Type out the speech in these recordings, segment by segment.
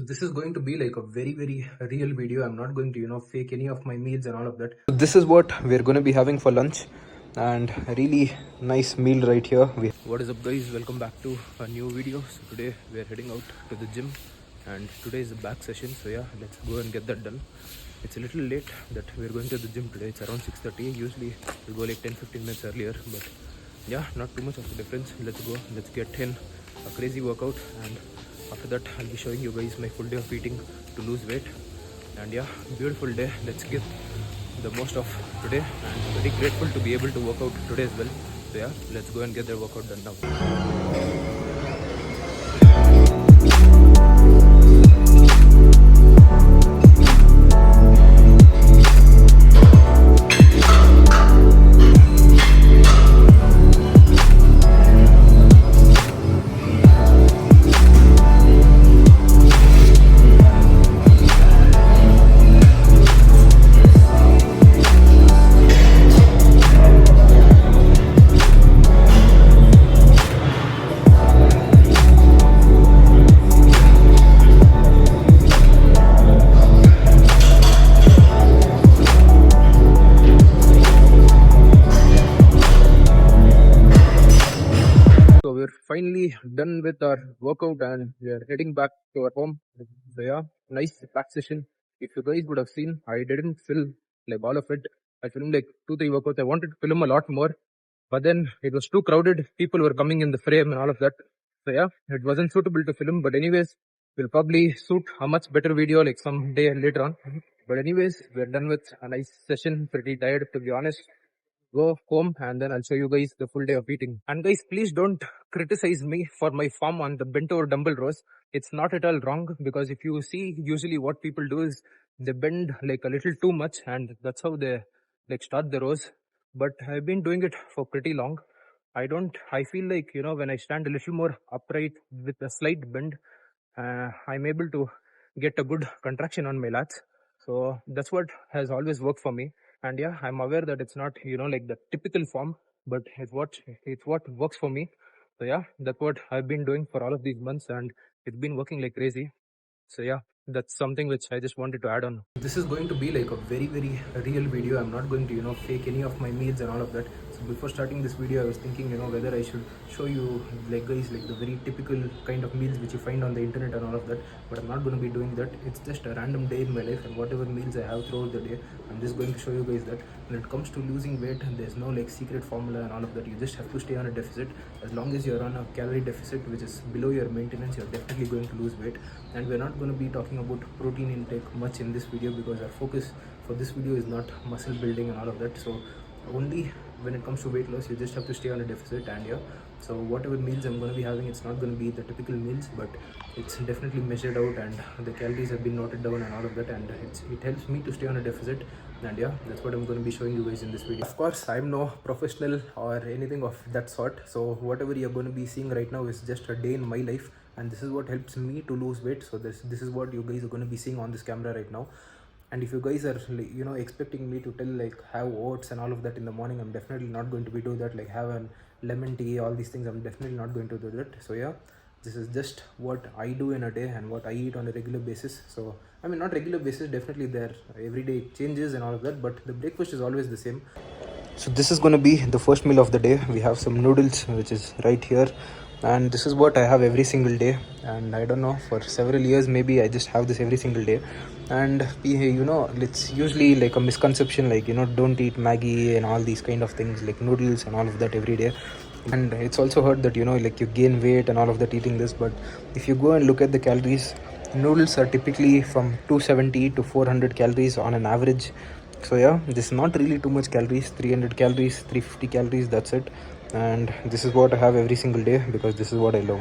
This is going to be like a very real video. I'm not going to fake any of my meals and all of that. So this is what we're going to be having for lunch, and a really nice meal right here. What is up guys, welcome back to a new video. So today we're heading out to the gym, and today is the back session, so yeah, let's go and get that done. It's a little late that we're going to the gym today. It's around 6:30. Usually we go like 10-15 minutes earlier, but yeah, not too much of a difference. Let's go, let's get in a crazy workout, and after that I'll be showing you guys my full day of eating to lose weight. And yeah, beautiful day. Let's get the most of today, and very grateful to be able to work out today as well. So yeah, let's go and get the workout done now. So we're finally done with our workout and we are heading back to our home. So yeah, nice back session. If you guys would have seen, I didn't film like all of it. I filmed like 2-3 workouts. I wanted to film a lot more, but then it was too crowded. People were coming in the frame and all of that. So yeah, it wasn't suitable to film. But anyways, we'll probably shoot a much better video like some day later on. But anyways, we're done with a nice session. Pretty tired to be honest. Go home and then I'll show you guys the full day of eating. And guys, please don't criticize me for my form on the bent over dumbbell rows. It's not at all wrong, because if you see, usually what people do is they bend like a little too much, and that's how they like start the rows. But I've been doing it for pretty long. I feel like, when I stand a little more upright with a slight bend, I'm able to get a good contraction on my lats. So that's what has always worked for me. And yeah, I'm aware that it's not like the typical form, but it's what works for me. So yeah, that's what I've been doing for all of these months, and it's been working like crazy. So yeah, that's something which I just wanted to add on. This is going to be like a very real video. I'm not going to fake any of my meals and all of that. So before starting this video, I was thinking whether I should show you like guys like the very typical kind of meals which you find on the internet and all of that. But I'm not going to be doing that. It's just a random day in my life, and whatever meals I have throughout the day, I'm just going to show you guys that. When it comes to losing weight, there's no like secret formula and all of that. You just have to stay on a deficit. As long as you're on a calorie deficit which is below your maintenance, you're definitely going to lose weight. And we're not going to be talking about protein intake much in this video, because our focus for this video is not muscle building and all of that. So only when it comes to weight loss, you just have to stay on a deficit. And yeah, so whatever meals I'm going to be having, it's not going to be the typical meals, but it's definitely measured out, and the calories have been noted down and all of that, and it helps me to stay on a deficit. And yeah, that's what I'm going to be showing you guys in this video. Of course, I'm no professional or anything of that sort, so whatever you're going to be seeing right now is just a day in my life, and this is what helps me to lose weight. So this is what you guys are going to be seeing on this camera right now. And if you guys are expecting me to tell like have oats and all of that in the morning, I'm definitely not going to be do that. Like have a lemon tea, all these things, I'm definitely not going to do that. So yeah, this is just what I do in a day and what I eat on a regular basis. So I mean, not regular basis, definitely there every day it changes and all of that, but the breakfast is always the same. So this is going to be the first meal of the day. We have some noodles which is right here, and this is what I have every single day. And I don't know, for several years maybe I just have this every single day. And it's usually like a misconception, like don't eat Maggie and all these kind of things, like noodles and all of that every day. And it's also heard that like you gain weight and all of that eating this, but if you go and look at the calories, noodles are typically from 270 to 400 calories on an average. So yeah, this is not really too much calories, 300 calories, 350 calories, that's it. And this is what I have every single day, because this is what I love.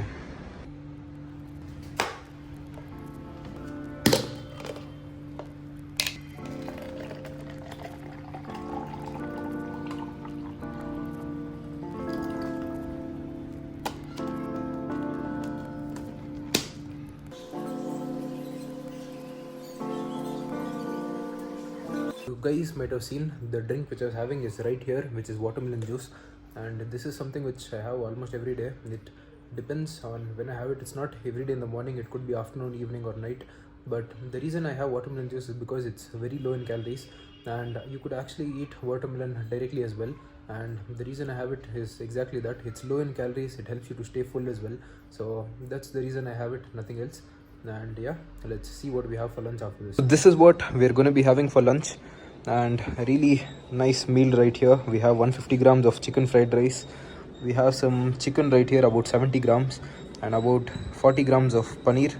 You guys might have seen the drink which I was having is right here, which is watermelon juice, and this is something which I have almost every day. It depends on when I have it. It's not every day in the morning, it could be afternoon, evening, or night. But the reason I have watermelon juice is because it's very low in calories, and you could actually eat watermelon directly as well. And the reason I have it is exactly that: it's low in calories, it helps you to stay full as well. So that's the reason I have it, nothing else. And yeah, let's see what we have for lunch after this. So this is what we're going to be having for lunch, and a really nice meal right here. We have 150 grams of chicken fried rice. We have some chicken right here, about 70 grams, and about 40 grams of paneer.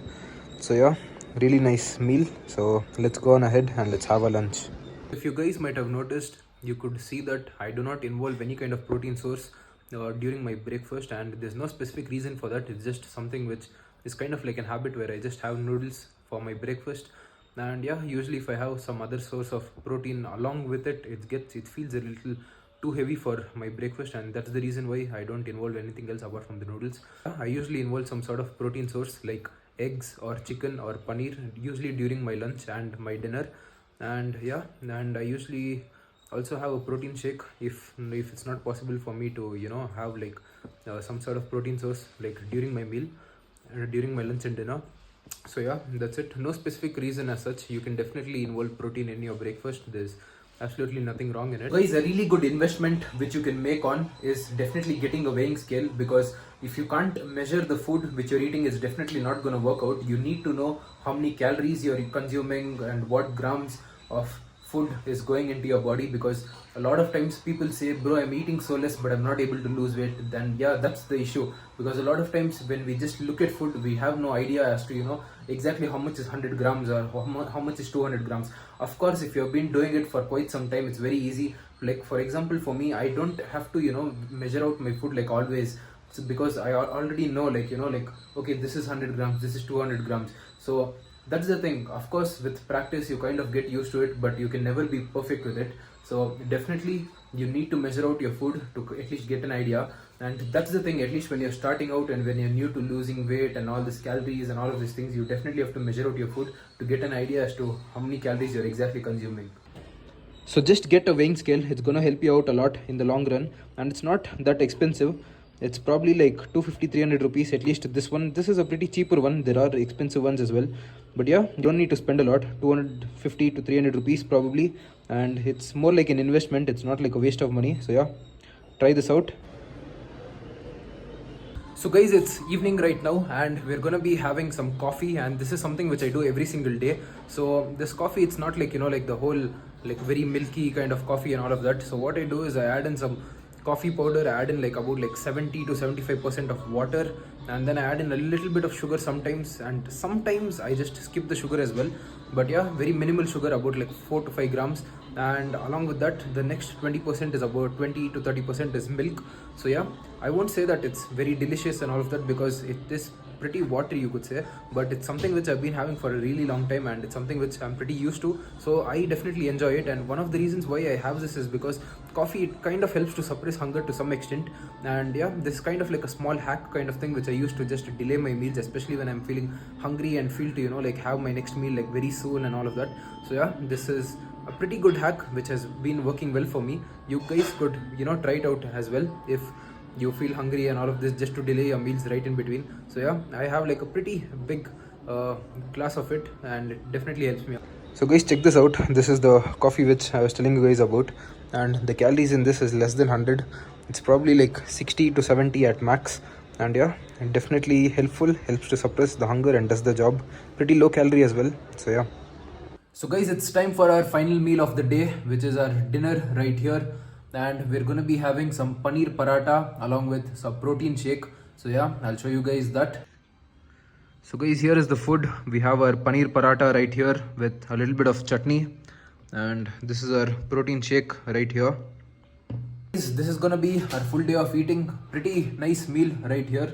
So yeah, really nice meal. So let's go on ahead and let's have a lunch. If you guys might have noticed, you could see that I do not involve any kind of protein source during my breakfast, and there's no specific reason for that. It's just something which is kind of like an habit where I just have noodles for my breakfast. And yeah, usually if I have some other source of protein along with it, it feels a little too heavy for my breakfast, and that's the reason why I don't involve anything else apart from the noodles. I usually involve some sort of protein source like eggs or chicken or paneer, usually during my lunch and my dinner. And yeah, and I usually also have a protein shake if it's not possible for me to have like some sort of protein source like during my meal, during my lunch and dinner. So yeah, that's it. No specific reason as such. You can definitely involve protein in your breakfast. There's absolutely nothing wrong in it. Guys, a really good investment which you can make on is definitely getting a weighing scale, because if you can't measure the food which you're eating, it's definitely not going to work out. You need to know how many calories you're consuming and what grams of food is going into your body, because a lot of times people say, bro, I'm eating so less but I'm not able to lose weight. Then yeah, that's the issue, because a lot of times when we just look at food, we have no idea as to exactly how much is 100 grams or how much is 200 grams. Of course, if you've been doing it for quite some time, it's very easy. Like for example, for me, I don't have to measure out my food like always. So because I already know, like okay, this is 100 grams, this is 200 grams. So that's the thing. Of course, with practice you kind of get used to it, but you can never be perfect with it. So definitely you need to measure out your food to at least get an idea. And that's the thing, at least when you're starting out and when you're new to losing weight and all these calories and all of these things, you definitely have to measure out your food to get an idea as to how many calories you're exactly consuming. So just get a weighing scale. It's gonna help you out a lot in the long run, and it's not that expensive. It's probably like 250-300 rupees, at least this one. This is a pretty cheaper one. There are expensive ones as well, but yeah, you don't need to spend a lot. 250 to 300 rupees probably, and it's more like an investment. It's not like a waste of money. So yeah, try this out. So guys, it's evening right now and we're gonna be having some coffee, and this is something which I do every single day. So this coffee, it's not like like the whole like very milky kind of coffee and all of that. So what I do is I add in some coffee powder. I add in like about like 70 to 75% of water, and then I add in a little bit of sugar sometimes, and sometimes I just skip the sugar as well. But yeah, very minimal sugar, about like 4 to 5 grams. And along with that, the next 20% is about 20 to 30% is milk. So yeah, I won't say that it's very delicious and all of that, because it is pretty watery, you could say, but it's something which I've been having for a really long time, and it's something which I'm pretty used to. So I definitely enjoy it, and one of the reasons why I have this is because coffee, it kind of helps to suppress hunger to some extent. And yeah, this is kind of like a small hack kind of thing which I use to just delay my meals, especially when I'm feeling hungry and feel to like have my next meal like very soon and all of that. So yeah, this is a pretty good hack which has been working well for me. You guys could try it out as well if you feel hungry and all of this, just to delay your meals right in between. So yeah, I have like a pretty big glass of it, and it definitely helps me out. So guys, check this out. This is the coffee which I was telling you guys about, and the calories in this is less than 100. It's probably like 60 to 70 at max. And yeah, definitely helpful, helps to suppress the hunger and does the job. Pretty low calorie as well. So yeah. So guys, it's time for our final meal of the day, which is our dinner right here. And we're going to be having some paneer paratha along with some protein shake. So yeah, I'll show you guys that. So guys, here is the food. We have our paneer paratha right here with a little bit of chutney. And this is our protein shake right here. This is gonna be our full day of eating. Pretty nice meal right here.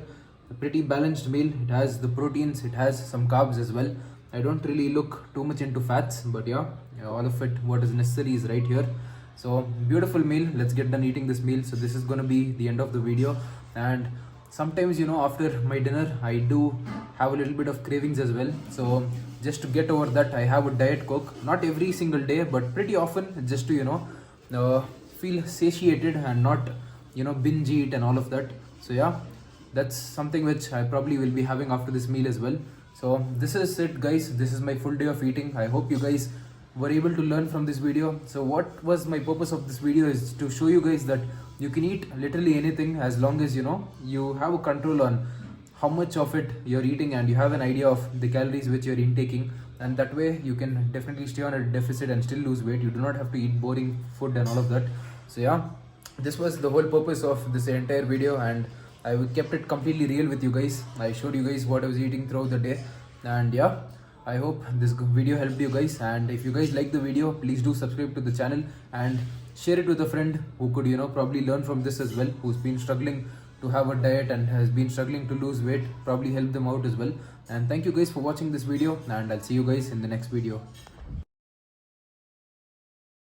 A pretty balanced meal. It has the proteins, it has some carbs as well. I don't really look too much into fats, but yeah, all of it, what is necessary is right here. So beautiful meal. Let's get done eating this meal. So this is gonna be the end of the video. And sometimes after my dinner I do have a little bit of cravings as well. So just to get over that, I have a Diet Coke. Not every single day, but pretty often, just to feel satiated and not binge eat and all of that. So yeah, that's something which I probably will be having after this meal as well. So this is it, guys. This is my full day of eating. I hope you guys were able to learn from this video. So what was my purpose of this video is to show you guys that you can eat literally anything as long as you have a control on how much of it you're eating and you have an idea of the calories which you're intaking, and that way you can definitely stay on a deficit and still lose weight. You do not have to eat boring food and all of that. So yeah, this was the whole purpose of this entire video, and I kept it completely real with you guys. I showed you guys what I was eating throughout the day, and yeah, I hope this video helped you guys. And if you guys like the video, please do subscribe to the channel and share it with a friend who could probably learn from this as well, who's been struggling to have a diet and has been struggling to lose weight. Probably help them out as well. And thank you guys for watching this video, and I'll see you guys in the next video.